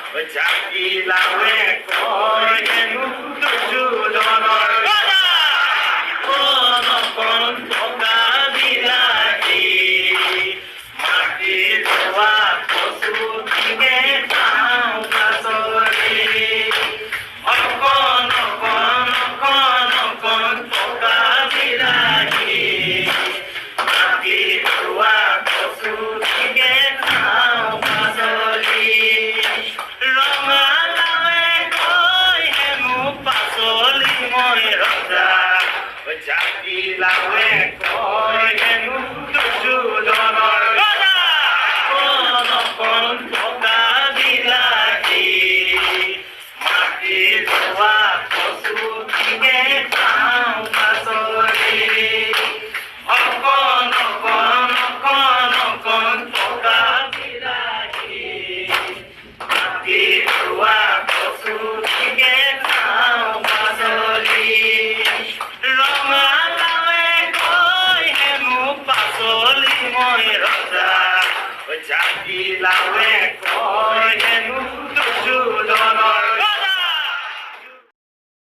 জাগিলাৱে কয় হেনো দুৰ্যোধনৰ কথা কণ কণ টকা বিলাহী মাটিৰ ৰোৱা কচু দিনে খাওঁ পাচলি অকণ টকা বিলাহী মাটিৰ ৰোৱা কচু দিনে খাওঁ পাচলি ৰঙালাৱে কয় হেনো পাচলি মই ৰজা জাতিলাৱে কয় হেনো দুৰ্যোধনৰ কথা কণ টকা বিলাহী মাটিৰ ৰোৱা কচু দিনে খাওঁ পাচলি অকণ টকা বিলাহী মাটিৰ ৰোৱা কচু দিনে খাওঁ পাচলি ৰঙালাৱে কয় হেনো পাচলি মই ৰজা জাতিলাৱে